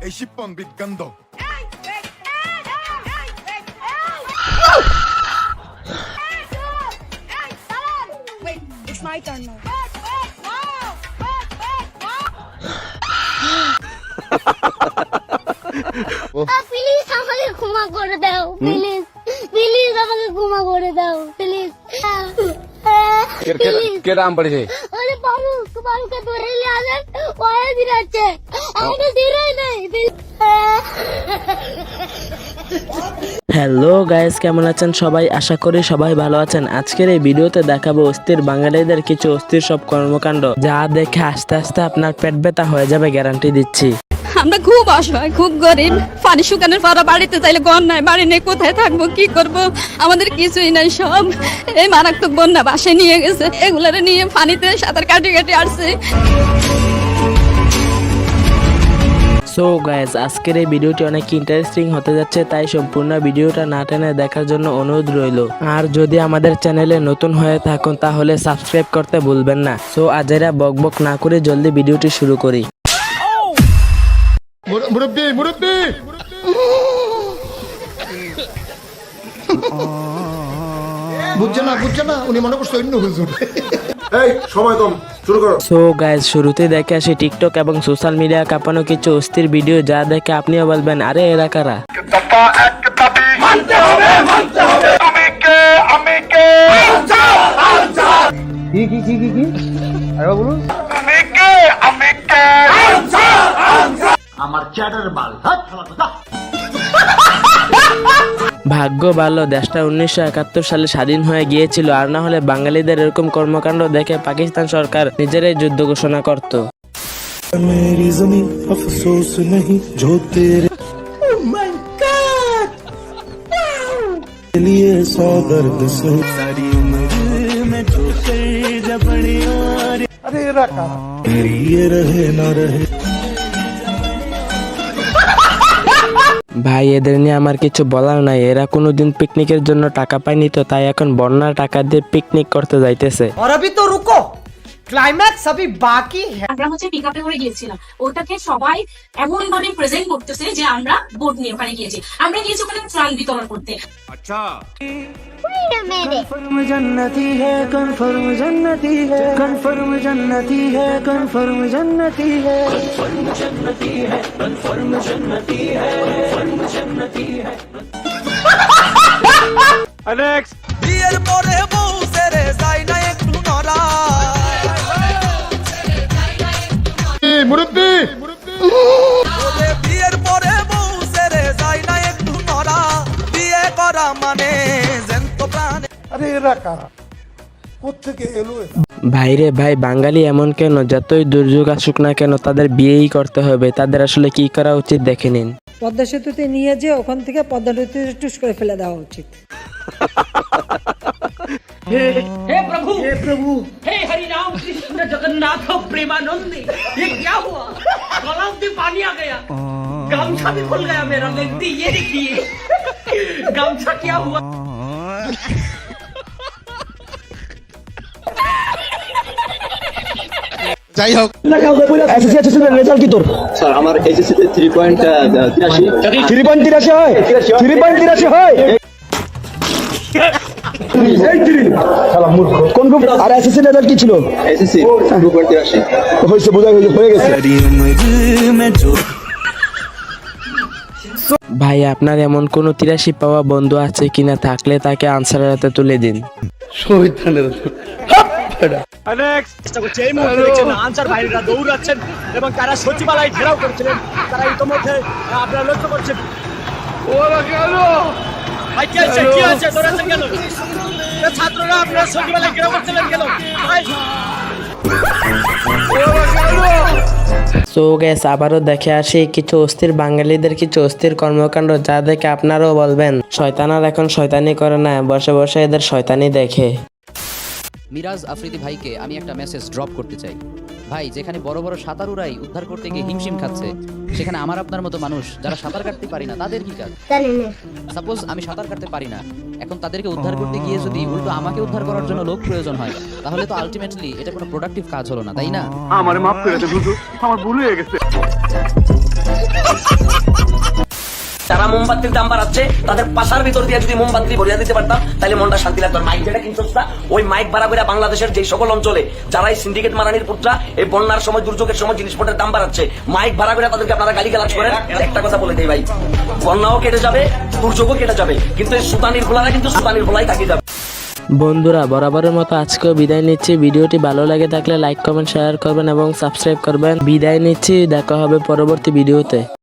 এই শিপন বিজ্ঞান্দ Wait, it's my turn now. Please আমাকে ক্ষমা করে দাও প্লিজ প্লিজ আমাকে ক্ষমা করে দাও প্লিজ কেডা আম পড়েছে ওরে বাবুকে ধরে নিয়ে আসেন ওয়ে দিরাচ্ছে আমাকে দিরাই নাই হ্যালো গাইস, কেমন আছেন সবাই? আশা করি সবাই ভালো আছেন। আজকের এই ভিডিওতে দেখাবো অস্থির বাঙালিদের কিছু অস্থির সব কর্মকাণ্ড, যা দেখে আস্তে আস্তে আপনার পেট ব্যথা হয়ে যাবে, গ্যারান্টি দিচ্ছি। আমরা খুব অসহায়, খুব গরিব। পানি শুকানোর পর বাড়িতে চাইলে ঘর নাই, বাড়ি নেই, কোথায় থাকবো, কি করব? আমাদের কিছুই নাই, সব এই মারাত্মক বন্যা বাসায় নিয়ে গেছে। এগুলারে নিয়ে পানিতে সাঁতার কাটি কাটি আসছে। সো গাইস, আজকের এই ভিডিওটি অনেক ইন্টারেস্টিং হতে যাচ্ছে, তাই সম্পূর্ণ ভিডিওটা না টেনে দেখার জন্য অনুরোধ রইল। আর যদি আমাদের চ্যানেলে নতুন হয়ে থাকুন তাহলে সাবস্ক্রাইব করতে ভুলবেন না। সো আজেরা বকবক না করে জলদি ভিডিওটি শুরু করি। মুরব্বি মুরব্বি বুঝছে না উনি মনে করছে অন্য হুজুর। এই সময় কম, শুরু করো। সো গাইস, শুরুতে দেখে আসি টিকটক এবং সোশ্যাল মিডিয়া কাঁপানো কিছু অস্থির ভিডিও, যা দেখে আপনিও বলবেন আরে এরা কারা। ভাগ্য ভালো দেশটা 1971 সালে স্বাধীন হয়ে গিয়েছিল, আর না হলে বাঙালিদের এরকম কর্মকাণ্ড দেখে পাকিস্তান সরকার নিজেরাই যুদ্ধ ঘোষণা করত। मेरी ज़मीं अफसोस नहीं जो तेरे लिए सौ दर्द से सारी उम्र में जो कर बड़े और अरे रखा मेरी ये रहे ना रहे। ভাই, এদের নিয়ে আমার কিছু বলার নাই। এরা কোনোদিন পিকনিকের জন্য টাকা পায়নি, তো তাই এখন বন্যার টাকা দিয়ে পিকনিক করতে যাইতেছে। और अभी तो रुको, ক্লাইম্যাক্স अभी बाकी है। আমরা হচ্ছে পিকআপে করে গিয়েছিলাম, ওটাকে সবাই এমন ভাবে প্রেজেন্ট করতেছে যে আমরা বোট নিয়ে ওখানে গিয়েছি। আমরা গিয়েছি ওখানে ত্রাণ বিতরণ করতে। আচ্ছা कन्फर्म जन्नती है, कन्फर्म जन्नती है, कन्फर्म जन्नती है, कन्फर्म जन्नती है, कन्फर्म जन्नती है, कन्फर्म जन्नती है, कन्फर्म जन्नती है। नेक्स्ट বিয়ের পরে বউ সেরে যায় না একটু নড়া। মুরব্বি ওরে বিয়ের পরে বউ সেরে যায় না একটু নড়া। বিয়ে করা মানে জ্যান্ত প্রাণে। अरे रखा কোত্থেকে এলো? ভাইরে ভাই, বাঙালি এমন কেন? যতই দুর্যোগ আসুক না কেন তাদের বিয়েই করতে হবে। তাদের আসলে কি করা উচিত দেখে নিন। পদ্মা সেতুতে নিয়ে যে ওখান থেকে পদ্মা নদীতে টুস করে ফেলে দেওয়া উচিত। हे प्रभु हे हरि राम कृष्ण जगन्नाथ प्रेमानंद, ये क्या हुआ? गलाव में पानी आ गया, गमछा भी खुल गया मेरा। लगती ये देखिए गमछा क्या हुआ। যাই হোক, রেজাল্ট কি তোর? স্যার আমার এসএসসি তে 3.83 3.83 হয়, 3.83 হয়। শালা মূর্খ। কোন গ্রুপ? আর এসএসসি রেজাল্ট কি ছিল? এসএসসি 2.83 হয়েছে, বোঝা হয়ে গেছে। ভাই, আপনার এমন কোনো 83 পাওয়া বন্ধু আছে কিনা? থাকলে তাকে আনসারের হাতে তুলে দিন। আনসার ভাইরা দৌড়াচ্ছেন এবং তারা সচিবালয় ঘেরাও করছিলেন। তারা ইতিমধ্যে আপনারা লক্ষ্য করছেন। ওরা গেল ভাই, কি আছে কি আছে? দৌড়াচ্ছেন কেন? ছাত্ররা আপনারা সচিবালয় ঘেরাও করছিলেন কেন? সো গ্যাস, আবারও দেখে আসি কিছু অস্থির বাঙালিদের কিছু অস্থির কর্মকাণ্ড, যা দেখে আপনারাও বলবেন শয়তানার এখন শয়তানি করে না, বসে বসে এদের শয়তানি দেখে। মিরাজ আফ্রিদি ভাইকে আমি একটা মেসেজ ড্রপ করতে চাই। ভাই, যেখানে বড় বড় সাঁতারুরাই উদ্ধার করতে গিয়ে হিমশিম খাচ্ছে, সেখানে আমার আপনার মতো মানুষ যারা সাঁতার কাটতে পারি না তাদের কি কাজ? সাপোজ আমি সাঁতার কাটতে পারি না, এখন তাদেরকে উদ্ধার করতে গিয়ে যদি উল্টো আমাকে উদ্ধার করার জন্য লোক প্রয়োজন হয়, তাহলে তো আলটিমেটলি এটা কোনো প্রোডাক্টিভ কাজ হলো না, তাই না? আমারে মাফ করে দেন হুজুর, আমার ভুল হয়ে গেছে। যারা মোমবাতির দাম বাড়াচ্ছে তাদের পাশার ভিতর দিয়ে যদি মোমবাতি ভরিয়ে দিতে পারতাম তাহলে মনটা শান্তি লাগতো। মাইক যেটা কিনছস না, ওই মাইক ভাড়া করে বাংলাদেশের যে সকল অঞ্চলে যারা এই সিন্ডিকেট মারানির পুত্রা এই বন্যার সময় দুর্যোগের সময় জিনিসপত্রের দাম বাড়াচ্ছে, মাইক ভাড়া করে তাদেরকে আপনারা গালিগালাজ করেন। একটা কথা বলে দেই ভাই, বন্যাও কেটে যাবে, দুর্যোগও কেটে যাবে, কিন্তু এই সুতানির খোলারা কিন্তু সুতানির খোলাই থাকি যাবে। বন্ধুরা বরাবরের মতো আজকেও বিদায় নিচ্ছি। ভিডিওটি ভালো লাগে থাকলে লাইক কমেন্ট শেয়ার করবেন এবং সাবস্ক্রাইব করবেন। বিদায় নিচ্ছি, দেখা হবে পরবর্তী ভিডিওতে।